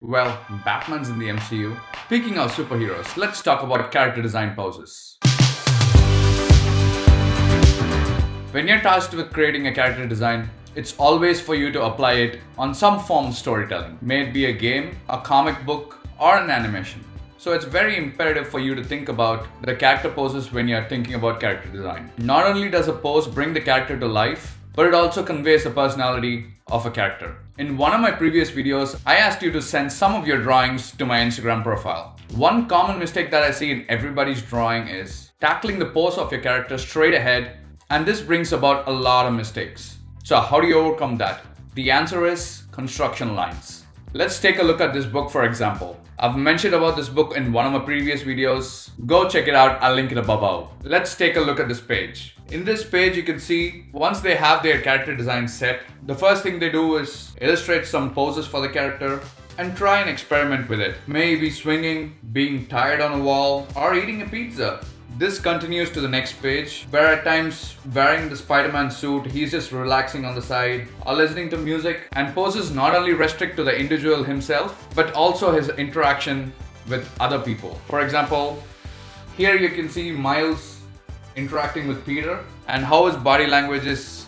Well, Batman's in the MCU. Speaking of superheroes, let's talk about character design poses. When you're tasked with creating a character design, it's always for you to apply it on some form of storytelling, may it be a game, a comic book, or an animation. So it's very imperative for you to think about the character poses when you're thinking about character design. Not only does a pose bring the character to life, but it also conveys the personality of a character. In one of my previous videos, I asked you to send some of your drawings to my Instagram profile. One common mistake that I see in everybody's drawing is tackling the pose of your character straight ahead, and this brings about a lot of mistakes. So how do you overcome that? The answer is construction lines. Let's take a look at this book for example. I've mentioned about this book in one of my previous videos. Go check it out, I'll link it above. Let's take a look at this page. In this page you can see once they have their character design set, the first thing they do is illustrate some poses for the character and try and experiment with it. Maybe swinging, being tied on a wall, or eating a pizza. This continues to the next page, where at times wearing the Spiderman suit, he's just relaxing on the side or listening to music, and poses not only restrict to the individual himself, but also his interaction with other people. For example, here you can see Miles interacting with Peter and how his body language is.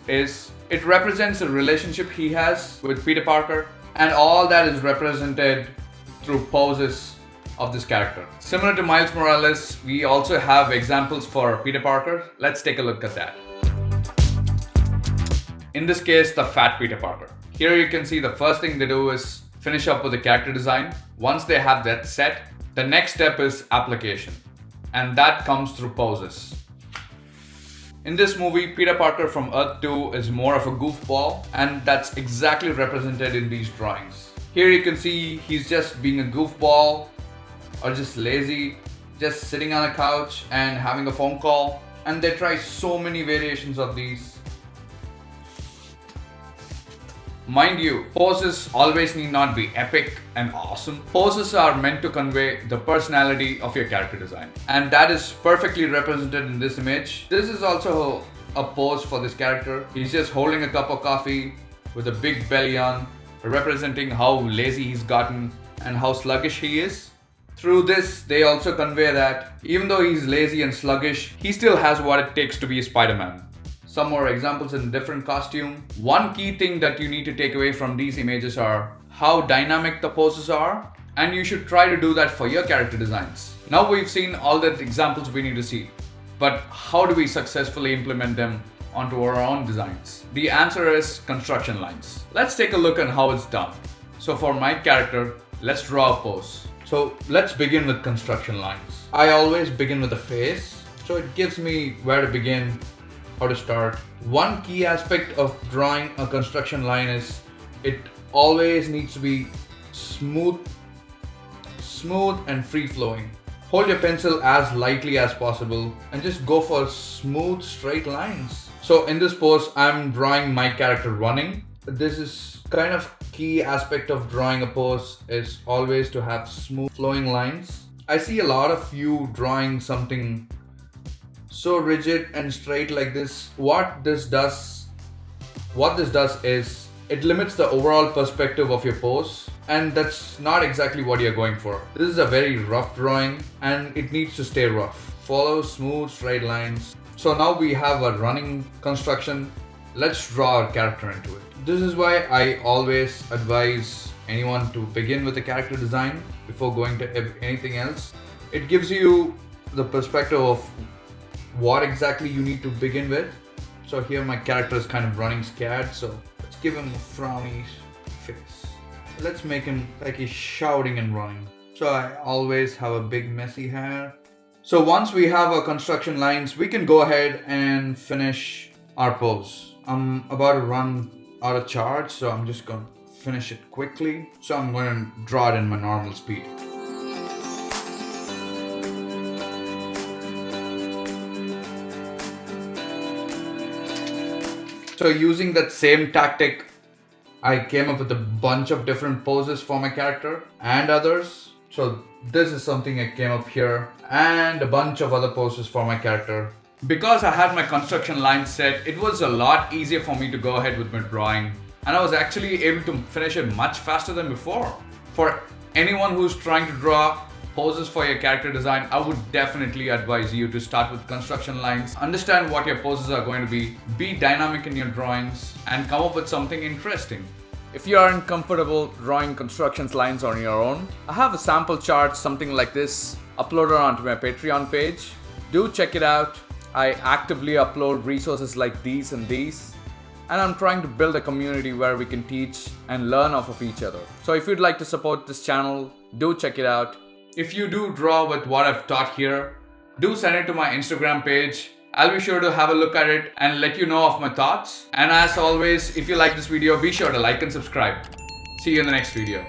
It represents the relationship he has with Peter Parker, and all that is represented through poses of this character. Similar to Miles Morales, we also have examples for Peter Parker. Let's take a look at that. In this case, the fat Peter Parker. Here you can see the first thing they do is finish up with the character design. Once they have that set, the next step is application, and that comes through poses. In this movie, Peter Parker from Earth 2 is more of a goofball, and that's exactly represented in these drawings. Here you can see he's just being a goofball, or just lazy, just sitting on a couch and having a phone call. And they try so many variations of these. Mind you, poses always need not be epic and awesome. Poses are meant to convey the personality of your character design. And that is perfectly represented in this image. This is also a pose for this character. He's just holding a cup of coffee with a big belly on, representing how lazy he's gotten and how sluggish he is. Through this, they also convey that even though he's lazy and sluggish, he still has what it takes to be a Spider-Man. Some more examples in different costume. One key thing that you need to take away from these images are how dynamic the poses are, and you should try to do that for your character designs. Now we've seen all the examples we need to see, but how do we successfully implement them onto our own designs? The answer is construction lines. Let's take a look at how it's done. So for my character, let's draw a pose. So let's begin with construction lines. I always begin with a face, so it gives me where to begin, how to start. One key aspect of drawing a construction line is it always needs to be smooth and free flowing. Hold your pencil as lightly as possible and just go for smooth straight lines. So in this pose, I'm drawing my character running. This is kind of key aspect of drawing a pose is always to have smooth flowing lines. I see a lot of you drawing something so rigid and straight like this. What this does is it limits the overall perspective of your pose, and that's not exactly what you're going for. This is a very rough drawing and it needs to stay rough. Follow smooth straight lines. So now we have a running construction. Let's draw our character into it. This is why I always advise anyone to begin with a character design before going to anything else. It gives you the perspective of what exactly you need to begin with. So here my character is kind of running scared, so let's give him a frowny face. Let's make him like he's shouting and running. So I always have a big messy hair. So once we have our construction lines, we can go ahead and finish our pose. I'm about to run out of charge, so I'm just going to finish it quickly. So I'm going to draw it in my normal speed. So using that same tactic, I came up with a bunch of different poses for my character and others. So this is something I came up here, and a bunch of other poses for my character. Because I had my construction line set, it was a lot easier for me to go ahead with my drawing, and I was actually able to finish it much faster than before. For Anyone who's trying to draw poses for your character design, I would definitely advise you to start with construction lines, understand what your poses are going to be dynamic in your drawings, and come up with something interesting. If you aren't comfortable drawing construction lines on your own, I have a sample chart, something like this, uploaded onto my Patreon page. Do check it out. I actively upload resources like these, and I'm trying to build a community where we can teach and learn off of each other. So if you'd like to support this channel, do check it out. If you do draw with what I've taught here, do send it to my Instagram page. I'll be sure to have a look at it and let you know of my thoughts. And as always, if you like this video, be sure to like and subscribe. See you in the next video.